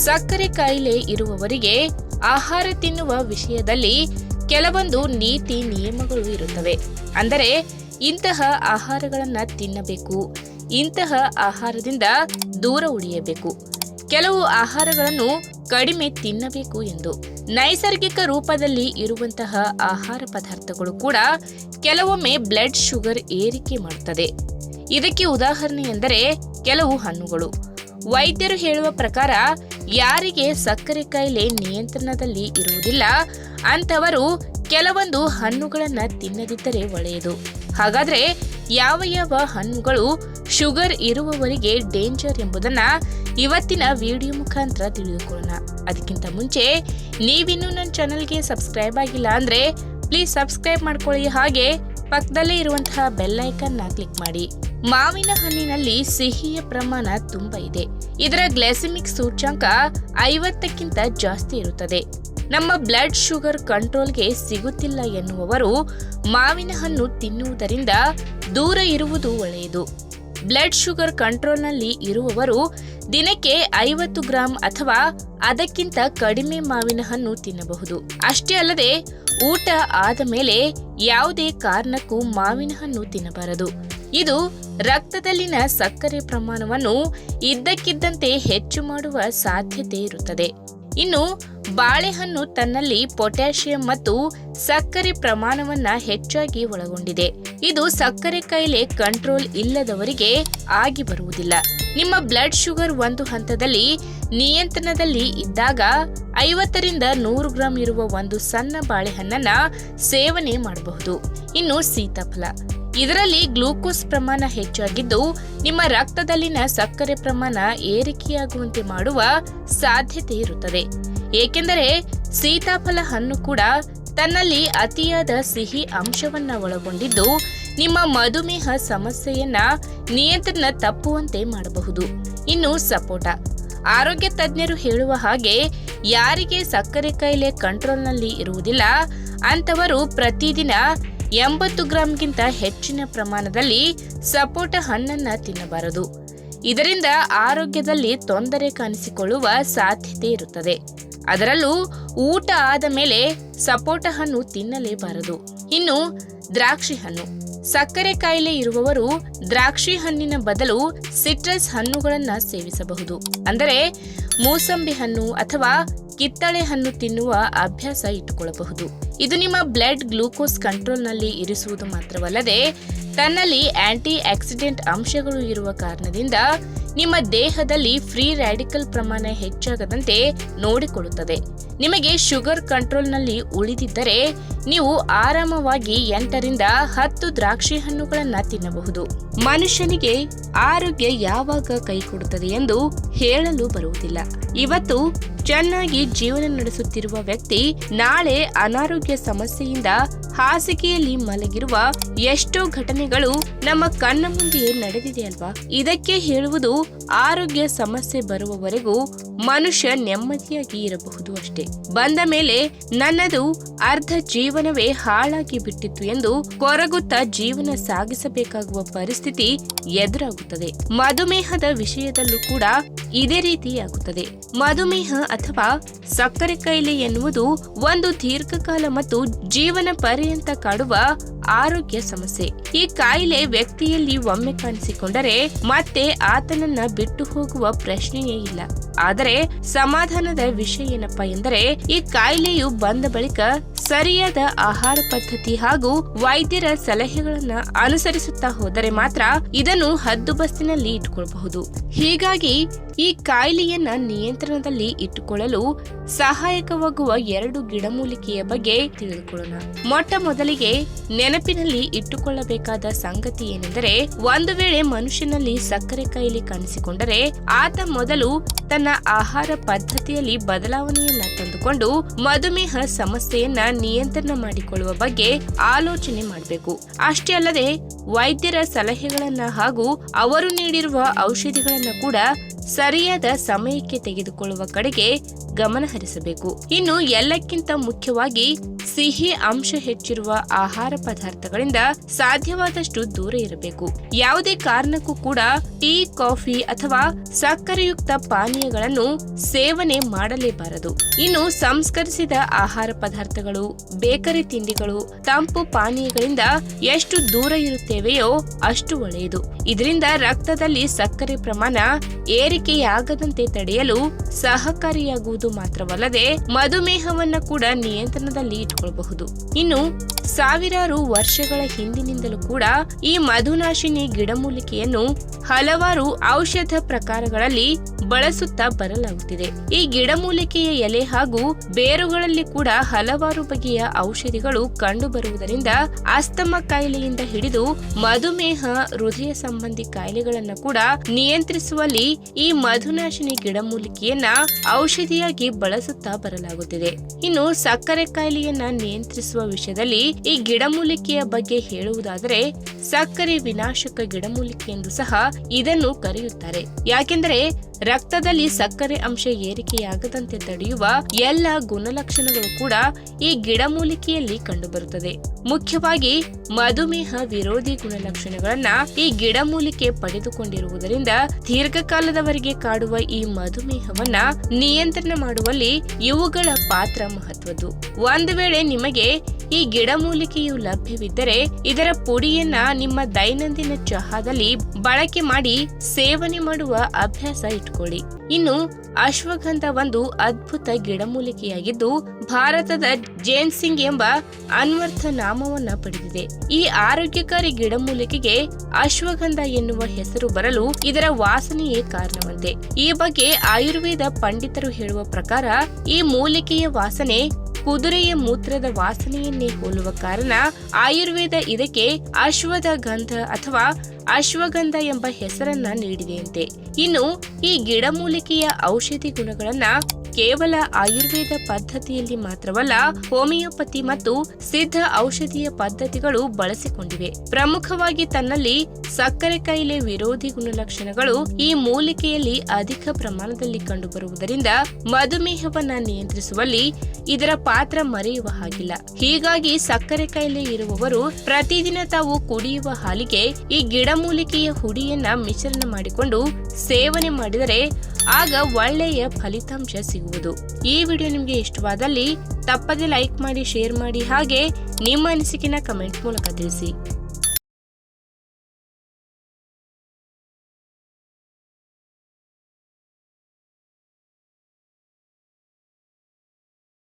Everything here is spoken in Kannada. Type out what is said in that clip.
ಸಕ್ಕರೆ ಕಾಯಿಲೆ ಇರುವವರಿಗೆ ಆಹಾರ ತಿನ್ನುವ ವಿಷಯದಲ್ಲಿ ಕೆಲವೊಂದು ನೀತಿ ನಿಯಮಗಳು ಇರುತ್ತವೆ. ಅಂದರೆ ಇಂತಹ ಆಹಾರಗಳನ್ನು ತಿನ್ನಬೇಕು, ಇಂತಹ ಆಹಾರದಿಂದ ದೂರ ಉಳಿಯಬೇಕು, ಕೆಲವು ಆಹಾರಗಳನ್ನು ಕಡಿಮೆ ತಿನ್ನಬೇಕು ಎಂದು. ನೈಸರ್ಗಿಕ ರೂಪದಲ್ಲಿ ಇರುವಂತಹ ಆಹಾರ ಪದಾರ್ಥಗಳು ಕೂಡ ಕೆಲವೊಮ್ಮೆ ಬ್ಲಡ್ ಶುಗರ್ ಏರಿಕೆ ಮಾಡುತ್ತದೆ. ಇದಕ್ಕೆ ಉದಾಹರಣೆ ಎಂದರೆ ಕೆಲವು ಹಣ್ಣುಗಳು. ವೈದ್ಯರು ಹೇಳುವ ಪ್ರಕಾರ ಯಾರಿಗೆ ಸಕ್ಕರೆ ಕಾಯಿಲೆ ನಿಯಂತ್ರಣದಲ್ಲಿ ಇರುವುದಿಲ್ಲ ಅಂತವರು ಕೆಲವೊಂದು ಹಣ್ಣುಗಳನ್ನು ತಿನ್ನದಿದ್ದರೆ ಒಳ್ಳೆಯದು. ಹಾಗಾದ್ರೆ ಯಾವ ಯಾವ ಹಣ್ಣುಗಳು ಶುಗರ್ ಇರುವವರಿಗೆ ಡೇಂಜರ್ ಎಂಬುದನ್ನ ಇವತ್ತಿನ ವಿಡಿಯೋ ಮುಖಾಂತರ ತಿಳಿದುಕೊಳ್ಳೋಣ. ಅದಕ್ಕಿಂತ ಮುಂಚೆ ನೀವಿನ್ನೂ ನನ್ನ ಚಾನಲ್ಗೆ ಸಬ್ಸ್ಕ್ರೈಬ್ ಆಗಿಲ್ಲ ಅಂದ್ರೆ ಪ್ಲೀಸ್ ಸಬ್ಸ್ಕ್ರೈಬ್ ಮಾಡ್ಕೊಳ್ಳಿ, ಹಾಗೆ ಪಕ್ಕದಲ್ಲೇ ಇರುವಂತಹ ಬೆಲ್ ಐಕನ್ನ ಕ್ಲಿಕ್ ಮಾಡಿ. ಮಾವಿನ ಹಣ್ಣಿನಲ್ಲಿ ಸಿಹಿಯ ಪ್ರಮಾಣ ತುಂಬಾ ಇದೆ. ಇದರ ಗ್ಲೈಸೆಮಿಕ್ ಸೂಚ್ಯಂಕ 50ಕ್ಕಿಂತ ಜಾಸ್ತಿ ಇರುತ್ತದೆ. ನಮ್ಮ ಬ್ಲಡ್ ಶುಗರ್ ಕಂಟ್ರೋಲ್ಗೆ ಸಿಗುತ್ತಿಲ್ಲ ಎನ್ನುವವರು ಮಾವಿನ ಹಣ್ಣು ತಿನ್ನುವುದರಿಂದ ದೂರ ಇರುವುದು ಒಳ್ಳೆಯದು. ಬ್ಲಡ್ ಶುಗರ್ ಕಂಟ್ರೋಲ್ನಲ್ಲಿ ಇರುವವರು ದಿನಕ್ಕೆ 50 ಗ್ರಾಂ ಅಥವಾ ಅದಕ್ಕಿಂತ ಕಡಿಮೆ ಮಾವಿನ ಹಣ್ಣು ತಿನ್ನಬಹುದು. ಅಷ್ಟೇ ಅಲ್ಲದೆ ಊಟ ಆದ ಮೇಲೆ ಯಾವುದೇ ಕಾರಣಕ್ಕೂ ಮಾವಿನ ಹಣ್ಣು ತಿನ್ನಬಾರದು. ಇದು ರಕ್ತದಲ್ಲಿನ ಸಕ್ಕರೆ ಪ್ರಮಾಣವನ್ನು ಇದ್ದಕ್ಕಿದ್ದಂತೆ ಹೆಚ್ಚು ಮಾಡುವ ಸಾಧ್ಯತೆ ಇರುತ್ತದೆ. ಇನ್ನು ಬಾಳೆಹಣ್ಣು ತನ್ನಲ್ಲಿ ಪೊಟ್ಯಾಷಿಯಂ ಮತ್ತು ಸಕ್ಕರೆ ಪ್ರಮಾಣವನ್ನ ಹೆಚ್ಚಾಗಿ ಒಳಗೊಂಡಿದೆ. ಇದು ಸಕ್ಕರೆ ಕಾಯಿಲೆ ಕಂಟ್ರೋಲ್ ಇಲ್ಲದವರಿಗೆ ಆಗಿ ಬರುವುದಿಲ್ಲ. ನಿಮ್ಮ ಬ್ಲಡ್ ಶುಗರ್ ಒಂದು ಹಂತದಲ್ಲಿ ನಿಯಂತ್ರಣದಲ್ಲಿ ಇದ್ದಾಗ 50ರಿಂದ 100 ಗ್ರಾಂ ಇರುವ ಒಂದು ಸಣ್ಣ ಬಾಳೆಹಣ್ಣನ್ನ ಸೇವನೆ ಮಾಡಬಹುದು. ಇನ್ನು ಸೀತಾಫಲ, ಇದರಲ್ಲಿ ಗ್ಲೂಕೋಸ್ ಪ್ರಮಾಣ ಹೆಚ್ಚಾಗಿದ್ದು ನಿಮ್ಮ ರಕ್ತದಲ್ಲಿನ ಸಕ್ಕರೆ ಪ್ರಮಾಣ ಏರಿಕೆಯಾಗುವಂತೆ ಮಾಡುವ ಸಾಧ್ಯತೆ ಇರುತ್ತದೆ. ಏಕೆಂದರೆ ಸೀತಾಫಲ ಹಣ್ಣು ಕೂಡ ತನ್ನಲ್ಲಿ ಅತಿಯಾದ ಸಿಹಿ ಅಂಶವನ್ನ ಒಳಗೊಂಡಿದ್ದು ನಿಮ್ಮ ಮಧುಮೇಹ ಸಮಸ್ಯೆಯನ್ನ ನಿಯಂತ್ರಣ ತಪ್ಪುವಂತೆ ಮಾಡಬಹುದು. ಇನ್ನು ಸಪೋಟ, ಆರೋಗ್ಯ ತಜ್ಞರು ಹೇಳುವ ಹಾಗೆ ಯಾರಿಗೆ ಸಕ್ಕರೆ ಕಾಯಿಲೆ ಕಂಟ್ರೋಲ್ನಲ್ಲಿ ಇರುವುದಿಲ್ಲ ಅಂತವರು ಪ್ರತಿದಿನ 80 ಗ್ರಾಂಗಿಂತ ಹೆಚ್ಚಿನ ಪ್ರಮಾಣದಲ್ಲಿ ಸಪೋಟ ಹಣ್ಣನ್ನ ತಿನ್ನಬಾರದು. ಇದರಿಂದ ಆರೋಗ್ಯದಲ್ಲಿ ತೊಂದರೆ ಕಾಣಿಸಿಕೊಳ್ಳುವ ಸಾಧ್ಯತೆ ಇರುತ್ತದೆ. ಅದರಲ್ಲೂ ಊಟ ಆದ ಮೇಲೆ ಸಪೋಟ ಹಣ್ಣು ತಿನ್ನಲೇಬಾರದು. ಇನ್ನು ದ್ರಾಕ್ಷಿ ಹಣ್ಣು, ಸಕ್ಕರೆ ಕಾಯಿಲೆ ಇರುವವರು ದ್ರಾಕ್ಷಿ ಹಣ್ಣಿನ ಬದಲು ಸಿಟ್ರಸ್ ಹಣ್ಣುಗಳನ್ನ ಸೇವಿಸಬಹುದು. ಅಂದರೆ ಮೂಸಂಬಿ ಹಣ್ಣು ಅಥವಾ ಕಿತ್ತಳೆ ಹಣ್ಣು ತಿನ್ನುವ ಅಭ್ಯಾಸ ಇಟ್ಟುಕೊಳ್ಳಬಹುದು. ಇದು ನಿಮ್ಮ ಬ್ಲಡ್ ಗ್ಲೂಕೋಸ್ ಕಂಟ್ರೋಲ್ನಲ್ಲಿ ಇರಿಸುವುದು ಮಾತ್ರವಲ್ಲದೆ ತನ್ನಲ್ಲಿ ಆಂಟಿ ಆಕ್ಸಿಡೆಂಟ್ ಅಂಶಗಳು ಇರುವ ಕಾರಣದಿಂದ ನಿಮ್ಮ ದೇಹದಲ್ಲಿ ಫ್ರೀ ರ್ಯಾಡಿಕಲ್ ಪ್ರಮಾಣ ಹೆಚ್ಚಾಗದಂತೆ ನೋಡಿಕೊಳ್ಳುತ್ತದೆ. ನಿಮಗೆ ಶುಗರ್ ಕಂಟ್ರೋಲ್ನಲ್ಲಿ ಉಳಿದಿದ್ದರೆ ನೀವು ಆರಾಮವಾಗಿ 8ರಿಂದ 10 ದ್ರಾಕ್ಷಿ ಹಣ್ಣುಗಳನ್ನ ತಿನ್ನಬಹುದು. ಮನುಷ್ಯನಿಗೆ ಆರೋಗ್ಯ ಯಾವಾಗ ಕೈಕೊಡುತ್ತದೆ ಎಂದು ಹೇಳಲು ಬರುವುದಿಲ್ಲ. ಇವತ್ತು ಚೆನ್ನಾಗಿ ಜೀವನ ನಡೆಸುತ್ತಿರುವ ವ್ಯಕ್ತಿ ನಾಳೆ ಅನಾರೋಗ್ಯ ಸಮಸ್ಯೆಯಿಂದ ಹಾಸಿಗೆಯಲ್ಲಿ ಮಲಗಿರುವ ಎಷ್ಟೋ ಘಟನೆಗಳು ನಮ್ಮ ಕಣ್ಣ ಮುಂದೆಯೇ ನಡೆದಿದೆ ಅಲ್ವಾ? ಇದಕ್ಕೆ ಹೇಳುವುದು ಆರೋಗ್ಯ ಸಮಸ್ಯೆ ಬರುವವರೆಗೂ ಮನುಷ್ಯ ನೆಮ್ಮದಿಯಾಗಿ ಇರಬಹುದು ಅಷ್ಟೇ. ಬಂದ ಮೇಲೆ ನನ್ನದು ಅರ್ಧ ಜೀವನವೇ ಹಾಳಾಗಿ ಬಿಟ್ಟಿತ್ತು ಎಂದು ಕೊರಗುತ್ತಾ ಜೀವನ ಸಾಗಿಸಬೇಕಾಗುವ ಪರಿಸ್ಥಿತಿ ಎದುರಾಗುತ್ತದೆ. ಮಧುಮೇಹದ ವಿಷಯದಲ್ಲೂ ಕೂಡ ಇದೇ ರೀತಿಯಾಗುತ್ತದೆ. ಮಧುಮೇಹ ಅಥವಾ ಸಕ್ಕರೆ ಕಾಯಿಲೆ ಎನ್ನುವುದು ಒಂದು ದೀರ್ಘಕಾಲ ಮತ್ತು ಜೀವನ ಪರ್ಯಂತ ಕಾಡುವ ಆರೋಗ್ಯ ಸಮಸ್ಯೆ. ಈ ಕಾಯಿಲೆ ವ್ಯಕ್ತಿಯಲ್ಲಿ ಒಮ್ಮೆ ಕಾಣಿಸಿಕೊಂಡರೆ ಮತ್ತೆ ಆತನನ್ನ ಬಿಟ್ಟು ಹೋಗುವ ಪ್ರಶ್ನೆಯೇ ಇಲ್ಲ. ಆದರೆ ಸಮಾಧಾನದ ವಿಷಯ ಏನಪ್ಪಾ ಎಂದರೆ ಈ ಕಾಯಿಲೆಯು ಬಂದ ಬಳಿಕ ಸರಿಯಾದ ಆಹಾರ ಪದ್ಧತಿ ಹಾಗೂ ವೈದ್ಯರ ಸಲಹೆಗಳನ್ನ ಅನುಸರಿಸುತ್ತಾ ಹೋದರೆ ಮಾತ್ರ ಇದನ್ನು ಹದ್ದುಬಸ್ತಿನಲ್ಲಿ ಇಟ್ಟುಕೊಳ್ಳಬಹುದು. ಹೀಗಾಗಿ ಈ ಕಾಯಿಲೆಯನ್ನ ನಿಯಂತ್ರಣದಲ್ಲಿ ಇಟ್ಟುಕೊಳ್ಳಲು ಸಹಾಯಕವಾಗುವ 2 ಗಿಡಮೂಲಿಕೆಯ ಬಗ್ಗೆ ತಿಳಿದುಕೊಳ್ಳೋಣ. ಮೊಟ್ಟ ಮೊದಲಿಗೆ ನೆನಪಿನಲ್ಲಿ ಇಟ್ಟುಕೊಳ್ಳಬೇಕಾದ ಸಂಗತಿ ಏನೆಂದರೆ, ಒಂದು ವೇಳೆ ಮನುಷ್ಯನಲ್ಲಿ ಸಕ್ಕರೆ ಕಾಯಿಲೆ ಕಾಣಿಸಿಕೊಂಡರೆ ಆತ ಮೊದಲು ತನ್ನ ಆಹಾರ ಪದ್ಧತಿಯಲ್ಲಿ ಬದಲಾವಣೆಯನ್ನ ತಂದುಕೊಂಡು ಮಧುಮೇಹ ಸಮಸ್ಯೆಯನ್ನ ನಿಯಂತ್ರಣ ಮಾಡಿಕೊಳ್ಳುವ ಬಗ್ಗೆ ಆಲೋಚನೆ ಮಾಡಬೇಕು. ಅಷ್ಟೇ ಅಲ್ಲದೆ ವೈದ್ಯರ ಸಲಹೆಗಳನ್ನ ಹಾಗೂ ಅವರು ನೀಡಿರುವ ಔಷಧಿಗಳನ್ನ ಕೂಡ ಸರಿಯಾದ ಸಮಯಕ್ಕೆ ತೆಗೆದುಕೊಳ್ಳುವ ಕಡೆಗೆ ಗಮನ ಹರಿಸಬೇಕು. ಇನ್ನು ಎಲ್ಲಕ್ಕಿಂತ ಮುಖ್ಯವಾಗಿ ಸಿಹಿ ಅಂಶ ಹೆಚ್ಚಿರುವ ಆಹಾರ ಪದಾರ್ಥಗಳಿಂದ ಸಾಧ್ಯವಾದಷ್ಟು ದೂರ ಇರಬೇಕು. ಯಾವುದೇ ಕಾರಣಕ್ಕೂ ಕೂಡ ಟೀ, ಕಾಫಿ ಅಥವಾ ಸಕ್ಕರೆಯುಕ್ತ ಪಾನೀಯಗಳನ್ನು ಸೇವನೆ ಮಾಡಲೇಬಾರದು. ಇನ್ನು ಸಂಸ್ಕರಿಸಿದ ಆಹಾರ ಪದಾರ್ಥಗಳು, ಬೇಕರಿ ತಿಂಡಿಗಳು, ತಂಪು ಪಾನೀಯಗಳಿಂದ ಎಷ್ಟು ದೂರ ಇರುತ್ತೇವೆಯೋ ಅಷ್ಟು ಒಳ್ಳೆಯದು. ಇದರಿಂದ ರಕ್ತದಲ್ಲಿ ಸಕ್ಕರೆ ಪ್ರಮಾಣ ಏರಿಕೆಯಾಗದಂತೆ ತಡೆಯಲು ಸಹಕಾರಿಯಾಗುವುದು ಮಾತ್ರವಲ್ಲದೆ ಮಧುಮೇಹವನ್ನ ಕೂಡ ನಿಯಂತ್ರಣದಲ್ಲಿ ಇಟ್ಕೊಳ್ಳಬಹುದು. ಇನ್ನು ಸಾವಿರಾರು ವರ್ಷಗಳ ಹಿಂದಿನಿಂದಲೂ ಕೂಡ ಈ ಮಧುನಾಶಿನಿ ಗಿಡಮೂಲಿಕೆಯನ್ನು ಹಲವಾರು ಔಷಧ ಪ್ರಕಾರಗಳಲ್ಲಿ ಬಳಸುತ್ತಾ ಬರಲಾಗುತ್ತಿದೆ. ಈ ಗಿಡಮೂಲಿಕೆಯ ಎಲೆ ಹಾಗೂ ಬೇರುಗಳಲ್ಲಿ ಕೂಡ ಹಲವಾರು ಬಗೆಯ ಔಷಧಿಗಳು ಕಂಡು ಬರುವುದರಿಂದ ಅಸ್ತಮ ಕಾಯಿಲೆಯಿಂದ ಹಿಡಿದು ಮಧುಮೇಹ, ಹೃದಯ ಸಂಬಂಧಿ ಕಾಯಿಲೆಗಳನ್ನು ಕೂಡ ನಿಯಂತ್ರಿಸುವಲ್ಲಿ ಈ ಮಧುನಾಶಿನಿ ಗಿಡಮೂಲಿಕೆಯನ್ನ ಔಷಧಿಯಾಗಿ ಬಳಸುತ್ತಾ ಬರಲಾಗುತ್ತಿದೆ. ಇನ್ನು ಸಕ್ಕರೆ ಕಾಯಿಲೆಯನ್ನ ನಿಯಂತ್ರಿಸುವ ವಿಷಯದಲ್ಲಿ ಈ ಗಿಡಮೂಲಿಕೆಯ ಬಗ್ಗೆ ಹೇಳುವುದಾದರೆ ಸಕ್ಕರೆ ವಿನಾಶಕ ಗಿಡಮೂಲಿಕೆ ಎಂದು ಸಹ ಇದನ್ನು ಕರೆಯುತ್ತಾರೆ. ಯಾಕೆಂದರೆ ರಕ್ತದಲ್ಲಿ ಸಕ್ಕರೆ ಅಂಶ ಏರಿಕೆಯಾಗದಂತೆ ತಡೆಯುವ ಎಲ್ಲ ಗುಣಲಕ್ಷಣಗಳು ಕೂಡ ಈ ಗಿಡಮೂಲಿಕೆಯಲ್ಲಿ ಕಂಡುಬರುತ್ತದೆ. ಮುಖ್ಯವಾಗಿ ಮಧುಮೇಹ ವಿರೋಧಿ ಗುಣಲಕ್ಷಣಗಳನ್ನ ಈ ಗಿಡಮೂಲಿಕೆ ಪಡೆದುಕೊಂಡಿರುವುದರಿಂದ ದೀರ್ಘಕಾಲದವರೆಗೆ ಕಾಡುವ ಈ ಮಧುಮೇಹವನ್ನ ನಿಯಂತ್ರಣ ಮಾಡುವಲ್ಲಿ ಇವುಗಳ ಪಾತ್ರ ಮಹತ್ವದ್ದು. ಒಂದು ವೇಳೆ ನಿಮಗೆ ಈ ಗಿಡಮೂಲಿಕೆಯು ಲಭ್ಯವಿದ್ದರೆ ಇದರ ಪುಡಿಯನ್ನ ನಿಮ್ಮ ದೈನಂದಿನ ಚಹಾದಲ್ಲಿ ಬಳಕೆ ಮಾಡಿ ಸೇವನೆ ಮಾಡುವ ಅಭ್ಯಾಸ ಇಟ್ಕೊಳ್ಳಿ. ಇನ್ನು ಅಶ್ವಗಂಧ ಒಂದು ಅದ್ಭುತ ಗಿಡಮೂಲಿಕೆಯಾಗಿದ್ದು ಭಾರತದ ಜೇನ್ಸಿಂಗ್ ಎಂಬ ಅನ್ವರ್ಥ ನಾಮವನ್ನ ಪಡೆದಿದೆ. ಈ ಆರೋಗ್ಯಕಾರಿ ಗಿಡಮೂಲಿಕೆಗೆ ಅಶ್ವಗಂಧ ಎನ್ನುವ ಹೆಸರು ಬರಲು ಇದರ ವಾಸನೆಯೇ ಕಾರಣವಂತೆ. ಈ ಬಗ್ಗೆ ಆಯುರ್ವೇದ ಪಂಡಿತರು ಹೇಳುವ ಪ್ರಕಾರ ಈ ಮೂಲಿಕೆಯ ವಾಸನೆ ಕುದುರೆಯ ಮೂತ್ರದ ವಾಸನೆಯನ್ನೇ ಹೋಲುವ ಕಾರಣ ಆಯುರ್ವೇದ ಇದಕ್ಕೆ ಅಶ್ವದ ಗಂಧ ಅಥವಾ ಅಶ್ವಗಂಧ ಎಂಬ ಹೆಸರನ್ನ ನೀಡಿದೆಯಂತೆ. ಇನ್ನು ಈ ಗಿಡಮೂಲಿಕೆಯ ಔಷಧಿ ಗುಣಗಳನ್ನ ಕೇವಲ ಆಯುರ್ವೇದ ಪದ್ಧತಿಯಲ್ಲಿ ಮಾತ್ರವಲ್ಲ, ಹೋಮಿಯೋಪತಿ ಮತ್ತು ಸಿದ್ಧ ಔಷಧೀಯ ಪದ್ಧತಿಗಳು ಬಳಸಿಕೊಂಡಿವೆ. ಪ್ರಮುಖವಾಗಿ ತನ್ನಲ್ಲಿ ಸಕ್ಕರೆ ಕಾಯಿಲೆ ವಿರೋಧಿ ಗುಣಲಕ್ಷಣಗಳು ಈ ಮೂಲಿಕೆಯಲ್ಲಿ ಅಧಿಕ ಪ್ರಮಾಣದಲ್ಲಿ ಕಂಡುಬರುವುದರಿಂದ ಮಧುಮೇಹವನ್ನ ನಿಯಂತ್ರಿಸುವಲ್ಲಿ ಇದರ ಪಾತ್ರ ಮರೆಯುವ ಹಾಗಿಲ್ಲ. ಹೀಗಾಗಿ ಸಕ್ಕರೆ ಕಾಯಿಲೆ ಇರುವವರು ಪ್ರತಿದಿನ ತಾವು ಕುಡಿಯುವ ಹಾಲಿಗೆ ಈ ಗಿಡಮೂಲಿಕೆಯ ಹುಡಿಯನ್ನ ಮಿಶ್ರಣ ಮಾಡಿಕೊಂಡು ಸೇವನೆ ಮಾಡಿದರೆ ಆಗ ಒಳ್ಳೆಯ ಫಲಿತಾಂಶ ಸಿಗುವುದು. ಈ ವಿಡಿಯೋ ನಿಮಗೆ ಇಷ್ಟವಾದಲ್ಲಿ ತಪ್ಪದೆ ಲೈಕ್ ಮಾಡಿ, ಶೇರ್ ಮಾಡಿ, ಹಾಗೆ ನಿಮ್ಮ ಅನಿಸಿಕೆನ ಕಮೆಂಟ್ ಮೂಲಕ ತಿಳಿಸಿ.